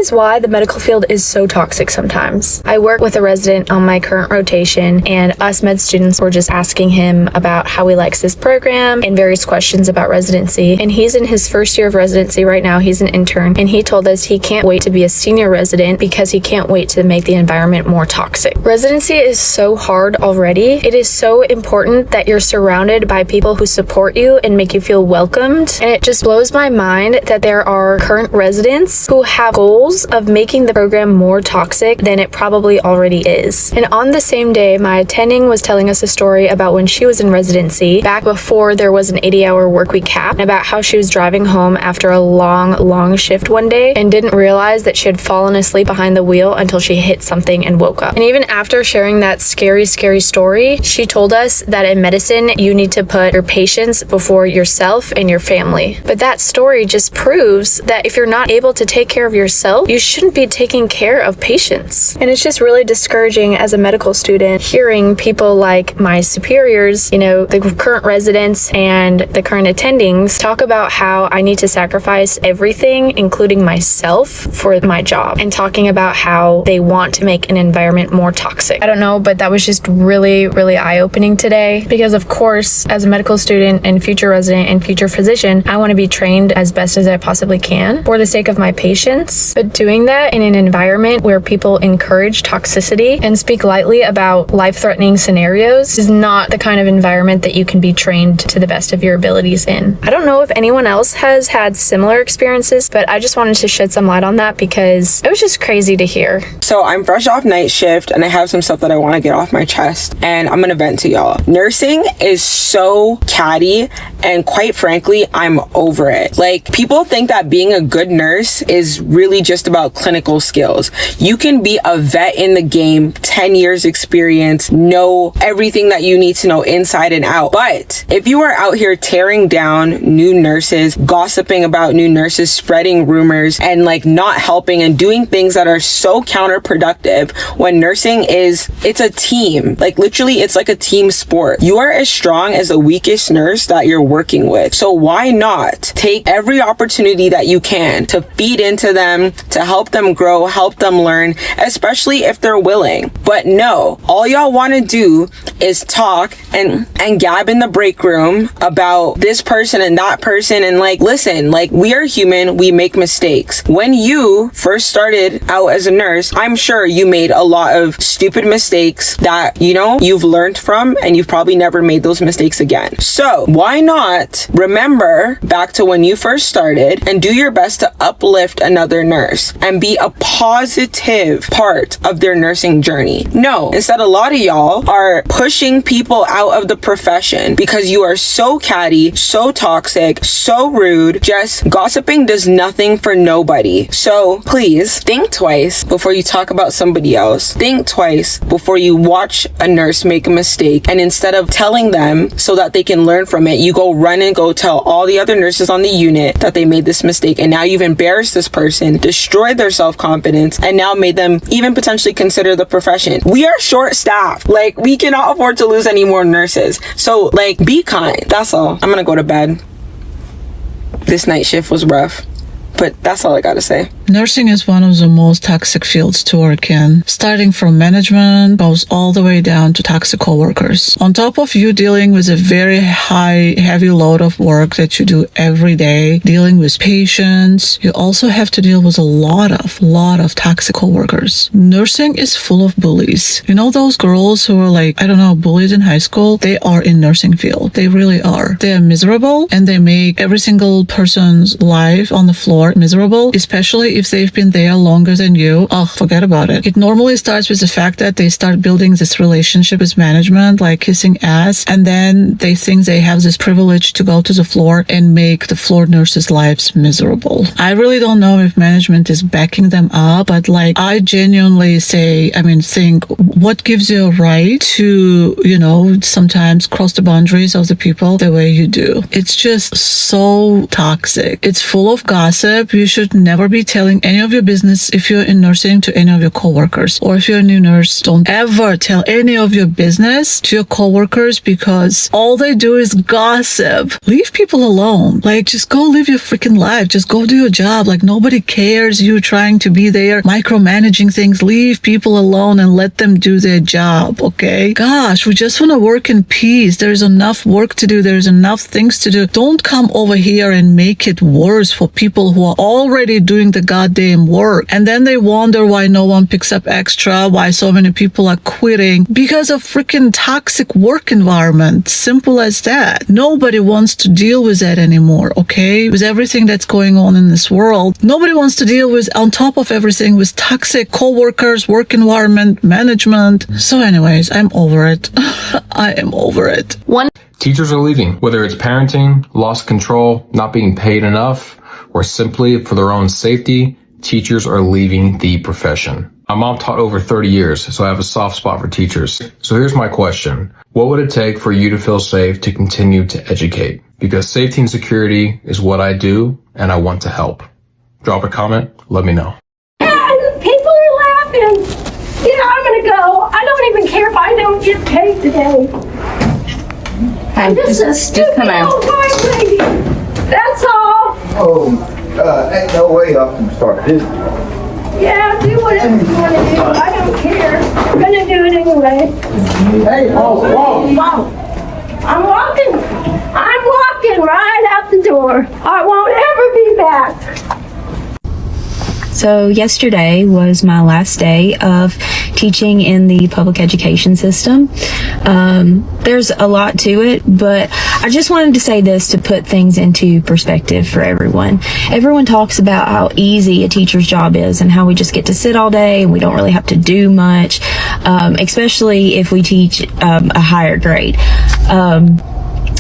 is why the medical field is so toxic sometimes. I work with a resident on my current rotation, and us med students were just asking him about how he likes his program and various questions about residency. And he's in his first year of residency right now. He's an intern, and he told us he can't wait to be a senior resident because he can't wait to make the environment more toxic. Residency is so hard already. It is so important that you're surrounded by people who support you and make you feel welcomed. And it just blows my mind that there are current residents who have goals of making the program more toxic than it probably already is. And on the same day, my attending was telling us a story about when she was in residency, back before there was an 80-hour workweek cap, and about how she was driving home after a long shift one day and didn't realize that she had fallen asleep behind the wheel until she hit something and woke up. And even after sharing that scary story, she told us that in medicine, you need to put your patients before yourself and your family. But that story just proves that if you're not able to take care of yourself, you shouldn't be taking care of patients. And it's just really discouraging as a medical student hearing people like my superiors, the current residents and the current attendings talk about how I need to sacrifice everything, including myself, for my job, and talking about how they want to make an environment more toxic. I don't know, but that was just really eye-opening today, because of course, as a medical student and future resident and future physician, I want to be trained as best as I possibly can for the sake of my patients. But doing that in an environment where people encourage toxicity and speak lightly about life-threatening scenarios is not the kind of environment that you can be trained to the best of your abilities in. I don't know if anyone else has had similar experiences, but I just wanted to shed some light on that because it was just crazy to hear. So I'm fresh off night shift and I have some stuff that I want to get off my chest, and I'm gonna vent to y'all. Nursing is so catty, and quite frankly, I'm over it. Like, people think that being a good nurse is really just about clinical skills. You can be a vet in the game, 10 years experience, know everything that you need to know inside and out. But if you are out here tearing down new nurses, gossiping about new nurses, spreading rumors, and not helping and doing things that are so counterproductive, when nursing it's a team. Literally, it's like a team sport. You are as strong as the weakest nurse that you're working with. So why not take every opportunity that you can to feed into them, to help them grow, help them learn, especially if they're willing. But no, all y'all want to do is talk and gab in the break room about this person and that person. And listen, we are human, we make mistakes. When you first started out as a nurse, I'm sure you made a lot of stupid mistakes that, you've learned from, and you've probably never made those mistakes again. So why not remember back to when you first started and do your best to uplift another nurse and be a positive part of their nursing journey? No, instead, a lot of y'all are pushing people out of the profession because you are so catty, so toxic, so rude. Just gossiping does nothing for nobody. So please think twice before you talk about somebody else. Think twice before you watch a nurse make a mistake, and instead of telling them so that they can learn from it, you go run and go tell all the other nurses on the unit that they made this mistake, and now you've embarrassed this person, destroyed their self-confidence, and now made them even potentially consider the profession. We are short-staffed. We cannot afford to lose any more nurses. So be kind. That's all. I'm gonna go to bed. This night shift was rough, but that's all I gotta say. Nursing is one of the most toxic fields to work in. Starting from management goes all the way down to toxic coworkers. On top of you dealing with a very heavy load of work that you do every day, dealing with patients, you also have to deal with a lot of toxic coworkers. Nursing is full of bullies. Those girls who are bullies in high school, they are in nursing field. They really are. They are miserable, and they make every single person's life on the floor miserable, especially if they've been there longer than you. Oh, forget about it. It normally starts with the fact that they start building this relationship with management, like kissing ass, and then they think they have this privilege to go to the floor and make the floor nurses' lives miserable. I really don't know if management is backing them up, but I genuinely think, what gives you a right to, sometimes cross the boundaries of the people the way you do? It's just so toxic. It's full of gossip. You should never be telling telling any of your business if you're in nursing to any of your coworkers, or if you're a new nurse, don't ever tell any of your business to your coworkers because all they do is gossip. Leave people alone. Like, just go live your freaking life. Just go do your job. Like, nobody cares you trying to be there, micromanaging things. Leave people alone and let them do their job, okay? Gosh, we just want to work in peace. There's enough work to do. There's enough things to do. Don't come over here and make it worse for people who are already doing the goddamn work. And then they wonder why no one picks up extra, why so many people are quitting because of freaking toxic work environment. Simple as that. Nobody wants to deal with that anymore, okay? With everything that's going on in this world, nobody wants to deal with, on top of everything, with toxic co-workers, work environment, management. So anyways, I'm over it. I am over it. Teachers are leaving, whether it's parenting, lost control, not being paid enough, or simply for their own safety. Teachers are leaving the profession. My mom taught over 30 years, so I have a soft spot for teachers. So here's my question. What would it take for you to feel safe to continue to educate? Because safety and security is what I do, and I want to help. Drop a comment, let me know. And people are laughing. I'm gonna go. I don't even care if I don't get paid today. I'm just a stupid old white lady. That's all. Ain't no way I can start this. Yeah, do whatever you want to do. I don't care. I'm gonna do it anyway. Hey, whoa. I'm walking right out the door. I won't ever be back. So yesterday was my last day of teaching in the public education system. There's a lot to it, but I just wanted to say this to put things into perspective for everyone. Everyone talks about how easy a teacher's job is and how we just get to sit all day and we don't really have to do much, especially if we teach a higher grade.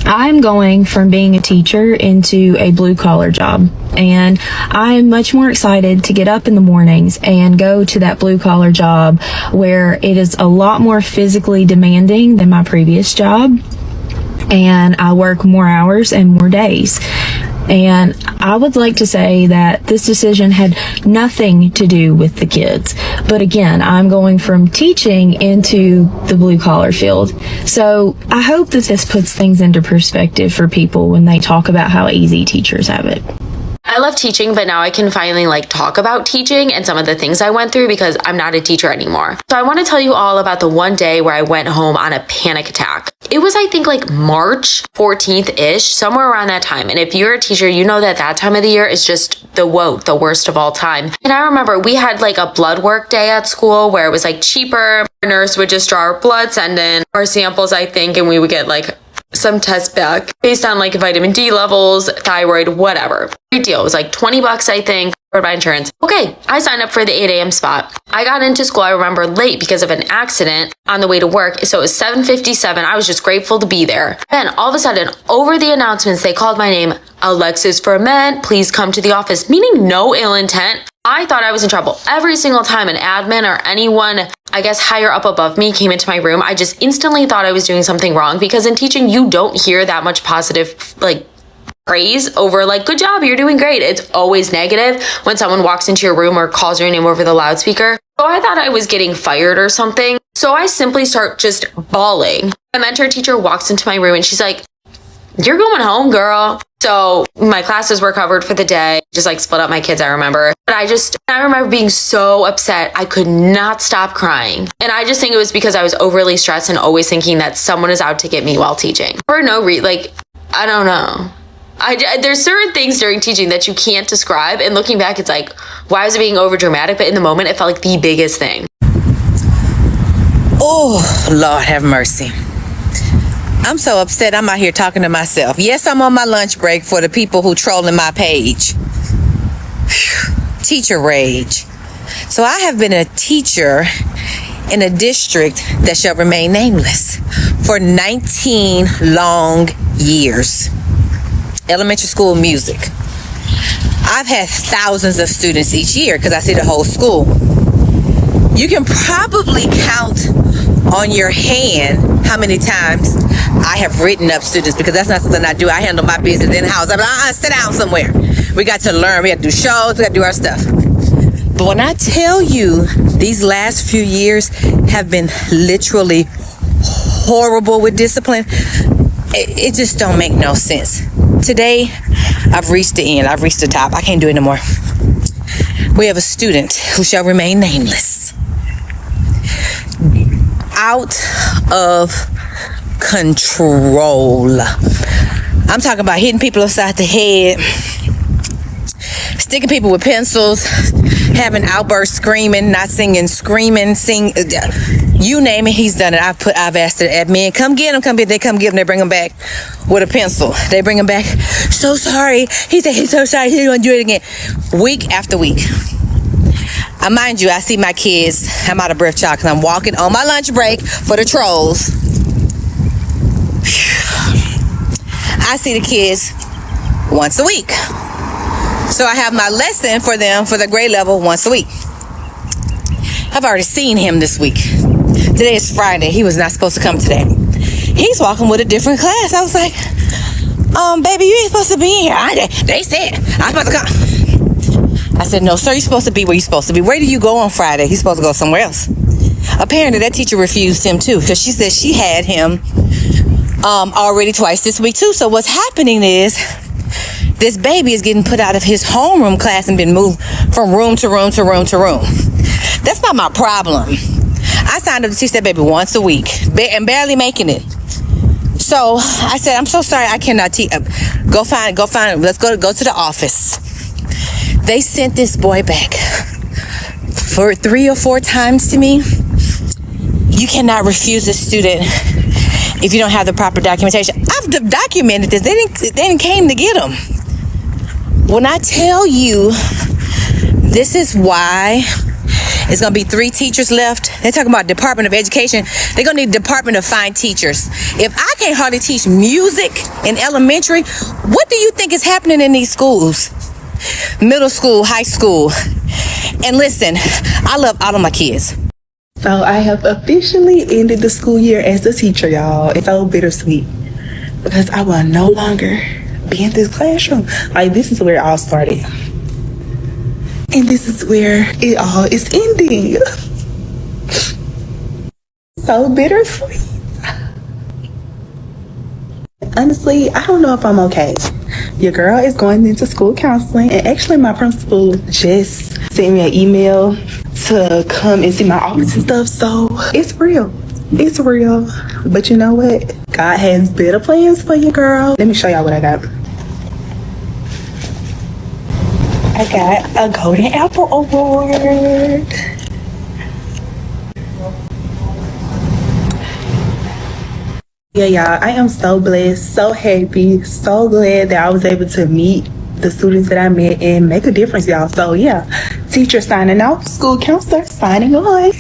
I'm going from being a teacher into a blue collar job, and I'm much more excited to get up in the mornings and go to that blue collar job where it is a lot more physically demanding than my previous job, and I work more hours and more days. And I would like to say that this decision had nothing to do with the kids. But again, I'm going from teaching into the blue collar field. So I hope that this puts things into perspective for people when they talk about how easy teachers have it. I love teaching, but now I can finally talk about teaching and some of the things I went through because I'm not a teacher anymore. So I want to tell you all about the one day where I went home on a panic attack. It was, I think, March 14th-ish, somewhere around that time. And if you're a teacher, you know that that time of the year is just the worst of all time. And I remember we had a blood work day at school where it was cheaper. Our nurse would just draw our blood, send in our samples, I think, and we would get some tests back based on vitamin D levels, thyroid, whatever. Great deal. It was $20, I think, for my insurance. Okay, I signed up for the 8 a.m. spot. I got into school, I remember, late because of an accident on the way to work. So it was 7:57. I was just grateful to be there. Then all of a sudden, over the announcements, they called my name. Alexis Ferment, please come to the office. Meaning no ill intent. I thought I was in trouble. Every single time an admin or anyone, I guess, higher up above me came into my room, I just instantly thought I was doing something wrong because in teaching, you don't hear that much positive, praise over good job, you're doing great. It's always negative when someone walks into your room or calls your name over the loudspeaker. So I thought I was getting fired or something. So I simply start just bawling. My mentor teacher walks into my room and she's like, "You're going home, girl." So my classes were covered for the day, just split up my kids, I remember. But I remember being so upset. I could not stop crying. And I just think it was because I was overly stressed and always thinking that someone is out to get me while teaching. For no reason, I don't know. There's certain things during teaching that you can't describe. And looking back, it's why was it being over dramatic? But in the moment, it felt like the biggest thing. Oh, Lord have mercy. I'm so upset I'm out here talking to myself. Yes, I'm on my lunch break for the people who trolling my page. Whew. Teacher rage. So I have been a teacher in a district that shall remain nameless for 19 long years. Elementary school music. I've had thousands of students each year because I see the whole school. You can probably count on your hand how many times I have written up students because that's not something I do. I handle my business in-house. I'm like, sit down somewhere. We got to learn. We got to do shows. We got to do our stuff. But when I tell you these last few years have been literally horrible with discipline, it just don't make no sense. Today, I've reached the end. I've reached the top. I can't do it anymore. We have a student who shall remain nameless. Out of control. I'm talking about hitting people upside the head, sticking people with pencils, having outbursts, screaming, not singing, screaming, you name it, he's done it. I've asked the admin, come get him, they come get him, they bring him back with a pencil. They bring him back, so sorry. He said he's so sorry, he's gonna do it again. Week after week. Mind you, I see my kids, I'm out of breath, y'all, because I'm walking on my lunch break for the trolls. I see the kids once a week. So I have my lesson for them for the grade level once a week. I've already seen him this week. Today is Friday. He was not supposed to come today. He's walking with a different class. I was like, baby, you ain't supposed to be in here. They said I'm supposed to come. I said, no, sir, you're supposed to be where you're supposed to be. Where do you go on Friday? He's supposed to go somewhere else. Apparently, that teacher refused him, too, because she said she had him already twice this week, too. So what's happening is this baby is getting put out of his homeroom class and been moved from room to room to room to room. That's not my problem. I signed up to teach that baby once a week and barely making it. So I said, I'm so sorry, I cannot teach. Go find, let's go to the office. They sent this boy back for 3 or 4 times to me. You cannot refuse a student if you don't have the proper documentation. I've documented this. They didn't came to get him. When I tell you, this is why it's going to be 3 teachers left. They're talking about Department of Education. They're going to need Department of Fine Teachers. If I can't hardly teach music in elementary, what do you think is happening in these schools? Middle school, high school. And listen, I love all of my kids. So I have officially ended the school year as a teacher, y'all. It's so bittersweet because I will no longer be in this classroom. Like, this is where it all started. And this is where it all is ending. So bittersweet. Honestly, I don't know if I'm okay. Your girl is going into school counseling, and actually my principal just sent me an email to come and see my office and stuff, so it's real. It's real. But you know what? God has better plans for you, girl. Let me show y'all what I got. I got a Golden Apple Award. Yeah, y'all, I am so blessed, so happy, so glad that I was able to meet the students that I met and make a difference, y'all. So yeah, teacher signing off, school counselor signing on.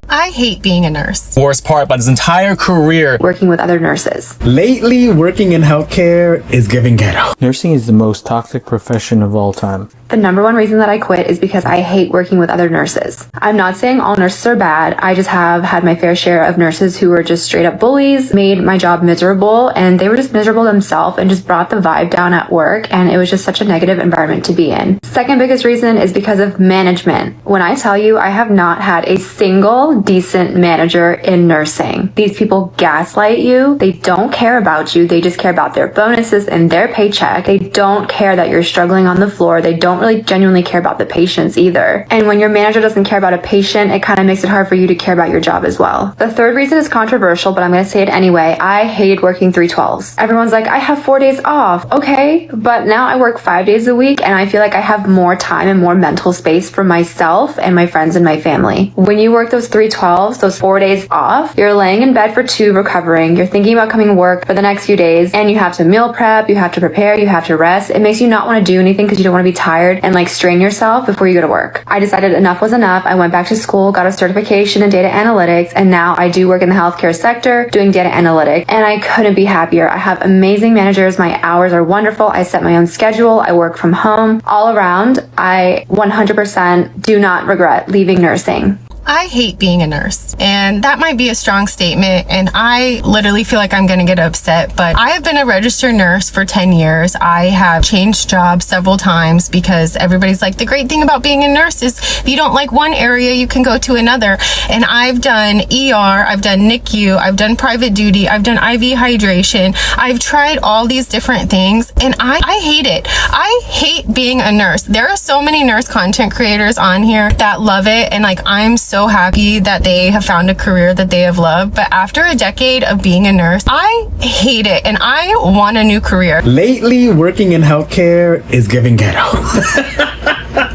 I hate being a nurse. Worst part about his entire career, Working with other nurses. Lately, working in healthcare is giving ghetto. Nursing is the most toxic profession of all time. The number one reason that I quit is because I hate working with other nurses. I'm not saying all nurses are bad. I just have had my fair share of nurses who were just straight up bullies, made my job miserable, and they were just miserable themselves and just brought the vibe down at work, and it was just such a negative environment to be in. Second biggest reason is because of management. When I tell you I have not had a single decent manager in nursing. These people gaslight you. They don't care about you. They just care about their bonuses and their paycheck. They don't care that you're struggling on the floor. They don't really genuinely care about the patients either. And when your manager doesn't care about a patient, it kind of makes it hard for you to care about your job as well. The third reason is controversial, but I'm going to say it anyway. I hated working 312s. Everyone's like, I have 4 days off. Okay, but now I work 5 days a week and I feel like I have more time and more mental space for myself and my friends and my family. When you work those 312s, those 4 days off, you're laying in bed for 2 recovering. You're thinking about coming to work for the next few days and you have to meal prep, you have to prepare, you have to rest. It makes you not want to do anything because you don't want to be tired and like strain yourself before you go to work. I decided enough was enough. I went back to school, got a certification in data analytics, and now I do work in the healthcare sector doing data analytics, and I couldn't be happier. I have amazing managers. My hours are wonderful. I set my own schedule. I work from home. All around, I 100% do not regret leaving nursing. I hate being a nurse, and that might be a strong statement, and I literally feel like I'm gonna get upset, but I have been a registered nurse for 10 years. I have changed jobs several times because everybody's like, the great thing about being a nurse is if you don't like one area, you can go to another. And I've done ER, I've done NICU, I've done private duty, I've done IV hydration. I've tried all these different things, and I hate it. I hate being a nurse. There are so many nurse content creators on here that love it, and like, I'm so happy that they have found a career that they have loved. But after a decade of being a nurse, I hate it, and I want a new career. Lately, working in healthcare is giving ghetto.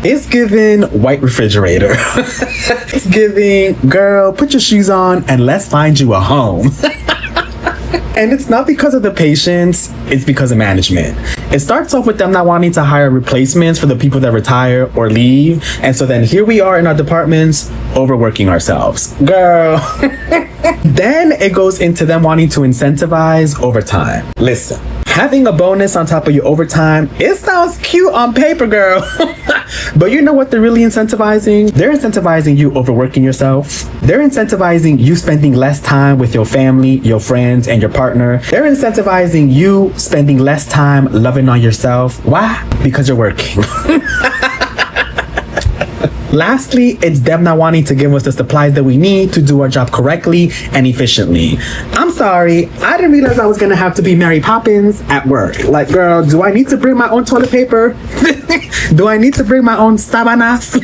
It's giving white refrigerator. It's giving, girl, put your shoes on and let's find you a home. And it's not because of the patients, it's because of management. It starts off with them not wanting to hire replacements for the people that retire or leave. And so then here we are in our departments, overworking ourselves. Girl. Then it goes into them wanting to incentivize overtime. Listen, having a bonus on top of your overtime, it sounds cute on paper, girl. But you know what they're really incentivizing? They're incentivizing you overworking yourself. They're incentivizing you spending less time with your family, your friends, and your partner. They're incentivizing you spending less time loving on yourself. Why? Because you're working. Lastly, it's them not wanting to give us the supplies that we need to do our job correctly and efficiently. I'm sorry, I didn't realize I was gonna have to be Mary Poppins at work. Like, girl, do I need to bring my own toilet paper? Do I need to bring my own sabanas?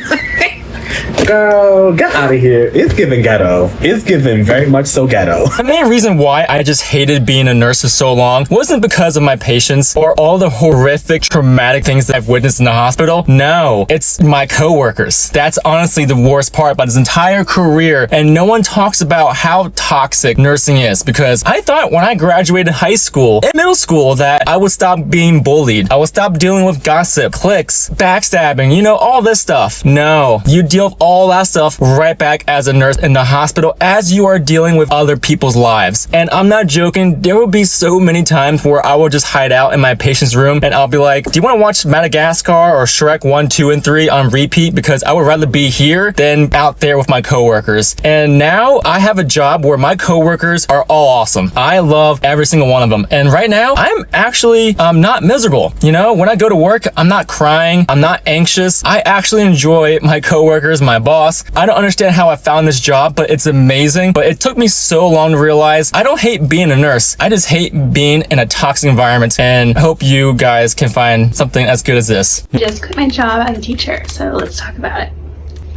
Girl, get out of here. It's giving ghetto. It's giving very much so ghetto. The main reason why I just hated being a nurse for so long wasn't because of my patients or all the horrific, traumatic things that I've witnessed in the hospital. No, it's my coworkers. That's honestly the worst part about this entire career, and no one talks about how toxic nursing is, because I thought when I graduated high school and middle school that I would stop being bullied. I would stop dealing with gossip, cliques, backstabbing, you know, all this stuff. No, you deal with all that stuff right back as a nurse in the hospital as you are dealing with other people's lives. And I'm not joking, there will be so many times where I will just hide out in my patient's room and I'll be like, do you want to watch Madagascar or Shrek 1, 2, and 3 on repeat? Because I would rather be here than out there with my coworkers. And now I have a job where my coworkers are all awesome. I love every single one of them. And right now I'm actually not miserable. You know, when I go to work, I'm not crying, I'm not anxious. I actually enjoy my coworkers, my boss. I don't understand how I found this job, but it's amazing. But it took me so long to realize I don't hate being a nurse. I just hate being in a toxic environment, and I hope you guys can find something as good as this. I just quit my job as a teacher, so let's talk about it.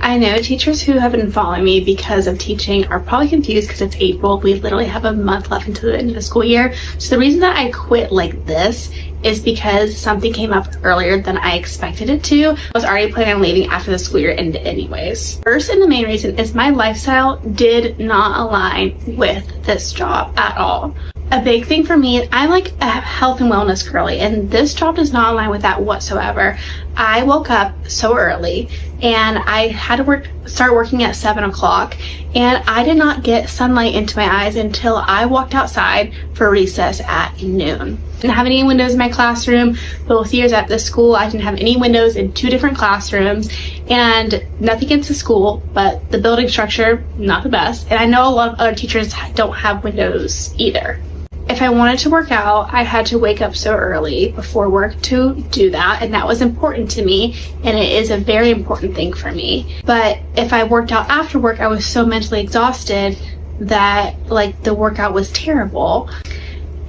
I know teachers who have been following me because of teaching are probably confused because it's April. We literally have a month left until the end of the school year. So the reason that I quit like this is because something came up earlier than I expected it to. I was already planning on leaving after the school year ended anyways. First, and the main reason is my lifestyle did not align with this job at all. A big thing for me, I'm like a health and wellness girly, and this job does not align with that whatsoever. I woke up so early and I had to start working at 7 o'clock, and I did not get sunlight into my eyes until I walked outside for recess at noon. I didn't have any windows in my classroom. Both years at this school, I didn't have any windows in 2 different classrooms, and nothing against the school, but the building structure, not the best. And I know a lot of other teachers don't have windows either. If I wanted to work out, I had to wake up so early before work to do that, and that was important to me, and it is a very important thing for me. But if I worked out after work, I was so mentally exhausted that like the workout was terrible.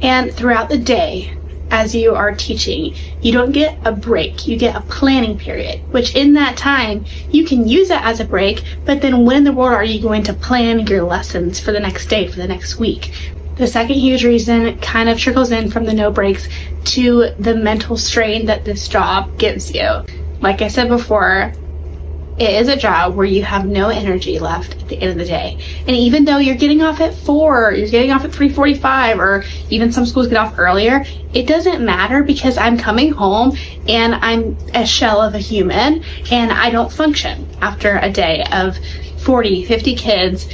And throughout the day, as you are teaching, you don't get a break, you get a planning period, which in that time, you can use it as a break, but then when in the world are you going to plan your lessons for the next day, for the next week? The second huge reason kind of trickles in from the no breaks to the mental strain that this job gives you. Like I said before, it is a job where you have no energy left at the end of the day. And even though you're getting off at 4, you're getting off at 3:45, or even some schools get off earlier, it doesn't matter because I'm coming home and I'm a shell of a human and I don't function after a day of 40, 50 kids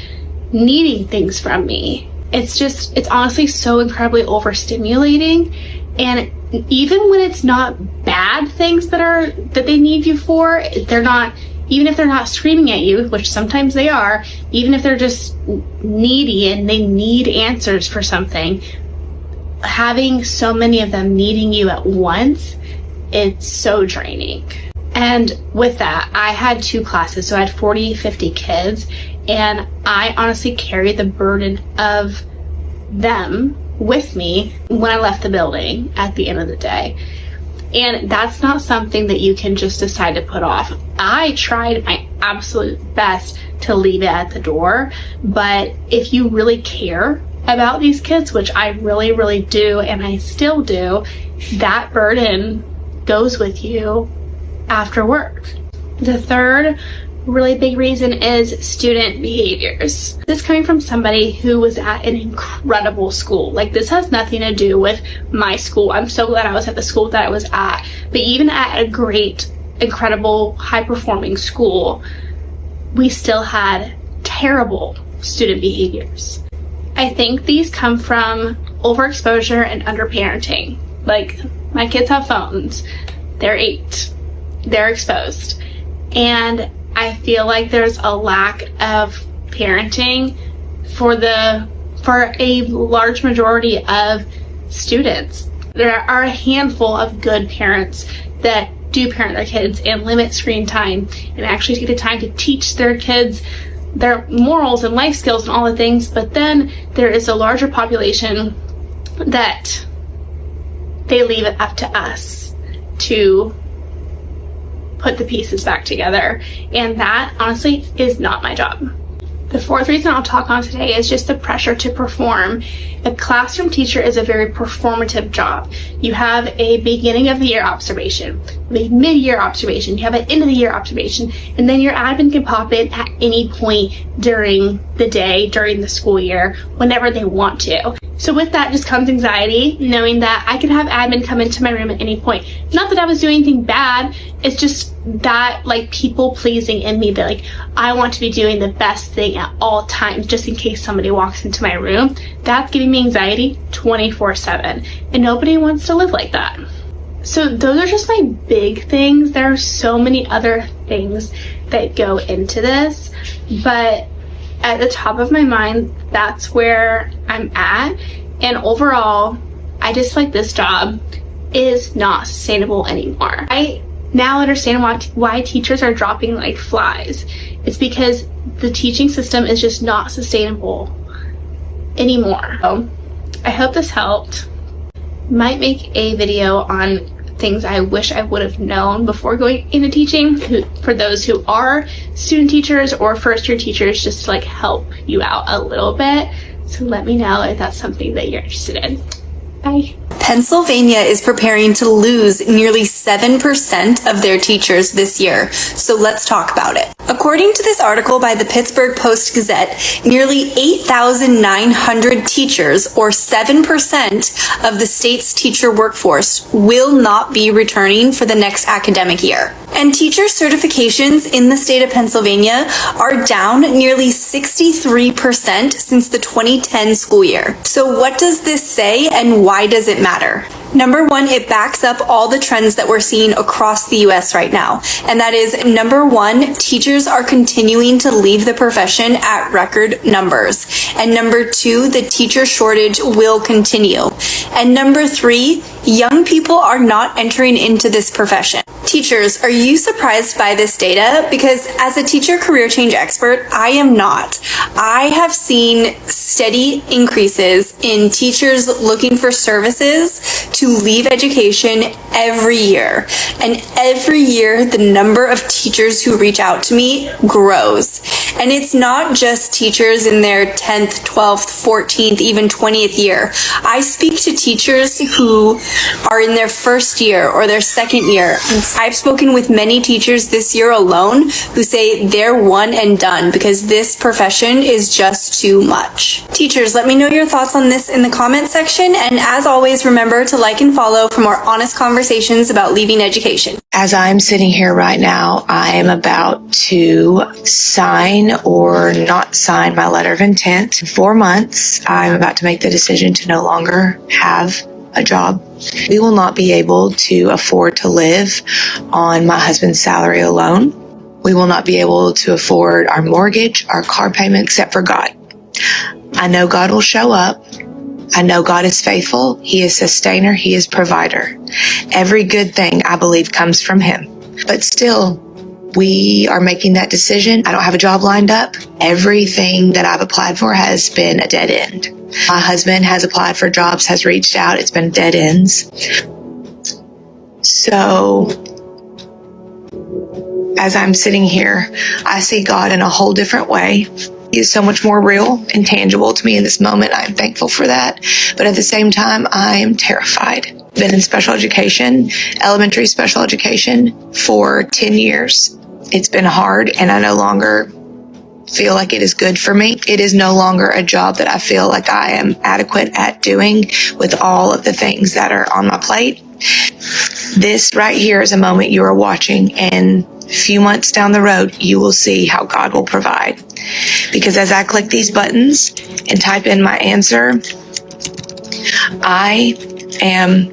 needing things from me. It's honestly so incredibly overstimulating. And even when it's not bad things that they need you for, they're not even if they're not screaming at you, which sometimes they are, even if they're just needy and they need answers for something, having so many of them needing you at once, it's so draining. And with that, I had 2 classes, so I had 40, 50 kids, and I honestly carried the burden of them with me when I left the building at the end of the day. And that's not something that you can just decide to put off. I tried my absolute best to leave it at the door, but if you really care about these kids, which I really, really do, and I still do, that burden goes with you after work. The third really big reason is student behaviors. This coming from somebody who was at an incredible school. Like, this has nothing to do with my school. I'm so glad I was at the school that I was at. But even at a great, incredible, high-performing school, we still had terrible student behaviors. I think these come from overexposure and underparenting. Like, my kids have phones. They're 8. They're exposed. And I feel like there's a lack of parenting for a large majority of students. There are a handful of good parents that do parent their kids and limit screen time and actually take the time to teach their kids their morals and life skills and all the things. But then there is a larger population that they leave it up to us to put the pieces back together, and that honestly is not my job. The fourth reason I'll talk on today is just the pressure to perform. A classroom teacher is a very performative job. You have a beginning of the year observation, a mid-year observation, you have an end of the year observation, and then your admin can pop in at any point during the day, during the school year, whenever they want to. So with that just comes anxiety, knowing that I could have admin come into my room at any point. Not that I was doing anything bad, it's just that like people pleasing in me, that like I want to be doing the best thing at all times just in case somebody walks into my room. That's giving me anxiety 24/7, and nobody wants to live like that. So those are just my big things. There are so many other things that go into this, but at the top of my mind, that's where I'm at. And overall, I just feel like this job is not sustainable anymore. I now understand why teachers are dropping like flies. It's because the teaching system is just not sustainable anymore. So I hope this helped. Might make a video on things I wish I would have known before going into teaching, for those who are student teachers or first year teachers, just to like help you out a little bit. So let me know if that's something that you're interested in. Bye. Pennsylvania is preparing to lose nearly 7% of their teachers this year, so let's talk about it. According to this article by the Pittsburgh Post-Gazette, nearly 8,900 teachers, or 7% of the state's teacher workforce, will not be returning for the next academic year. And teacher certifications in the state of Pennsylvania are down nearly 63% since the 2010 school year. So what does this say, and why does it matter? Number one, it backs up all the trends that we're seeing across the U.S. right now. And that is, number one, teachers are continuing to leave the profession at record numbers. And number two, the teacher shortage will continue. And number three, young people are not entering into this profession. Teachers, are you surprised by this data? Because as a teacher career change expert, I am not. I have seen steady increases in teachers looking for services to leave education every year. And every year, the number of teachers who reach out to me grows. And it's not just teachers in their 10th, 12th, 14th, even 20th year. I speak to teachers who are in their first year or their second year. I've spoken with many teachers this year alone who say they're one and done because this profession is just too much. Teachers, let me know your thoughts on this in the comment section. And as always, remember to like and follow for more honest conversations about leaving education. As I'm sitting here right now, I am about to sign or not sign my letter of intent. In 4 months, I'm about to make the decision to no longer have a job. We will not be able to afford to live on my husband's salary alone. we will not be able to afford our mortgage, our car payment, except for God. I know God will show up. I know God is faithful. He is sustainer. He is provider. Every good thing, I believe, comes from him. But still, we are making that decision. I don't have a job lined up. Everything that I've applied for has been a dead end. My husband has applied for jobs, has reached out. It's been dead ends. So as I'm sitting here, I see God in a whole different way. He is so much more real and tangible to me in this moment. I'm thankful for that. But at the same time, I am terrified. Been in special education, elementary special education for 10 years. It's been hard, and I no longer feel like it is good for me. It is no longer a job that I feel like I am adequate at doing with all of the things that are on my plate. This right here is a moment you are watching, and a few months down the road, you will see how God will provide. Because as I click these buttons and type in my answer, I am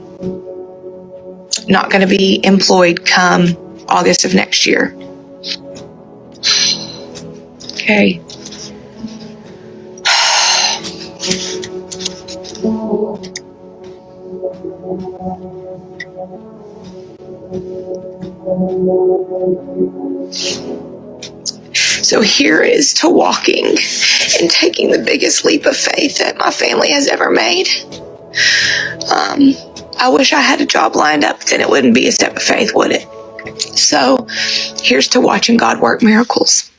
not going to be employed come August of next year. Okay. So here is to walking and taking the biggest leap of faith that my family has ever made. I wish I had a job lined up, then it wouldn't be a step of faith, would it? So here's to watching God work miracles.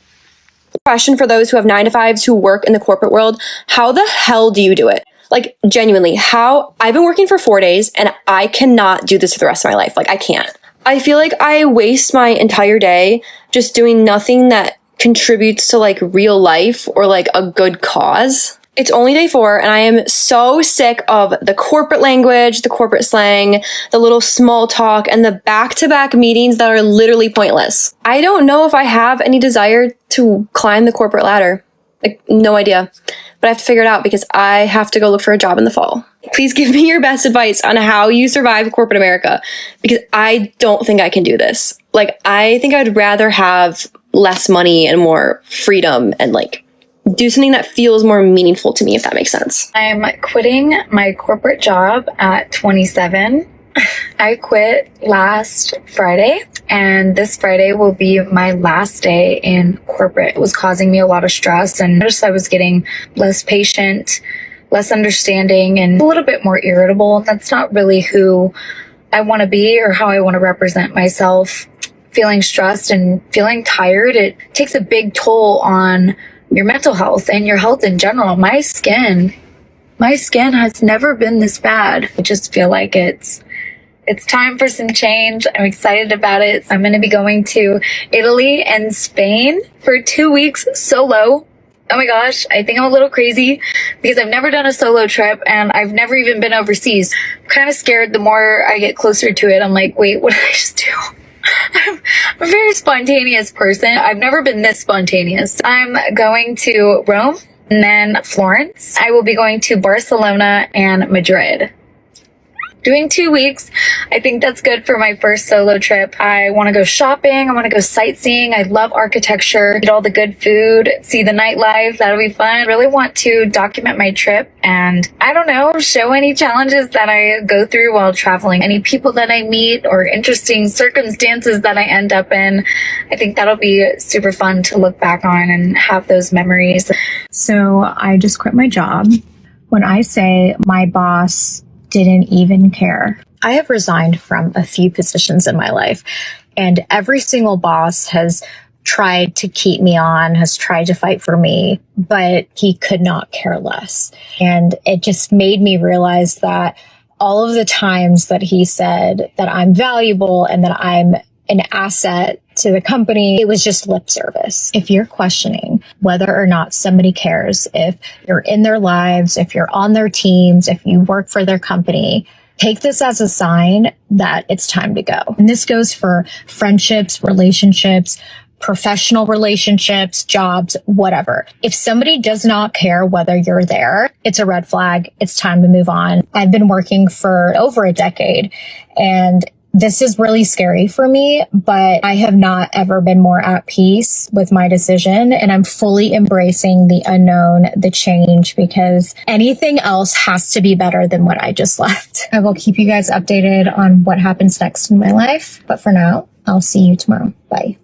Question for those who have 9-to-5s who work in the corporate world: how the hell do you do it? Like, genuinely, how? I've been working for 4 days and I cannot do this for the rest of my life. Like, I can't. I feel like I waste my entire day just doing nothing that contributes to like real life or like a good cause. It's only day 4 and I am so sick of the corporate language, the corporate slang, the little small talk, and the back-to-back meetings that are literally pointless. I don't know if I have any desire to climb the corporate ladder. Like, no idea. But I have to figure it out because I have to go look for a job in the fall. Please give me your best advice on how you survive corporate America, because I don't think I can do this. Like, I think I'd rather have less money and more freedom and like do something that feels more meaningful to me, if that makes sense. I'm quitting my corporate job at 27. I quit last Friday, and this Friday will be my last day in corporate. It was causing me a lot of stress, and noticed I was getting less patient, less understanding, and a little bit more irritable. That's not really who I want to be or how I want to represent myself. Feeling stressed and feeling tired, it takes a big toll on your mental health and your health in general. My skin has never been this bad. I just feel like it's time for some change. I'm excited about it. I'm going to be going to Italy and Spain for 2 weeks solo. Oh my gosh, I think I'm a little crazy because I've never done a solo trip and I've never even been overseas. I'm kind of scared the more I get closer to it. I'm like, wait, what did I just do? I'm a very spontaneous person. I've never been this spontaneous. I'm going to Rome and then Florence. I will be going to Barcelona and Madrid. Doing 2 weeks. I think that's good for my first solo trip. I want to go shopping. I want to go sightseeing. I love architecture, eat all the good food, see the nightlife. That'll be fun. I really want to document my trip and, I don't know, show any challenges that I go through while traveling, any people that I meet or interesting circumstances that I end up in. I think that'll be super fun to look back on and have those memories. So I just quit my job. When I say my boss didn't even care. I have resigned from a few positions in my life, and every single boss has tried to keep me on, has tried to fight for me, but he could not care less. And it just made me realize that all of the times that he said that I'm valuable and that I'm an asset to the company, it was just lip service. If you're questioning whether or not somebody cares, if you're in their lives, if you're on their teams, if you work for their company, take this as a sign that it's time to go. And this goes for friendships, relationships, professional relationships, jobs, whatever. If somebody does not care whether you're there, it's a red flag. It's time to move on. I've been working for over a decade, and This is really scary for me, but I have not ever been more at peace with my decision, and I'm fully embracing the unknown, the change, because anything else has to be better than what I just left. I will keep you guys updated on what happens next in my life, but for now, I'll see you tomorrow. Bye.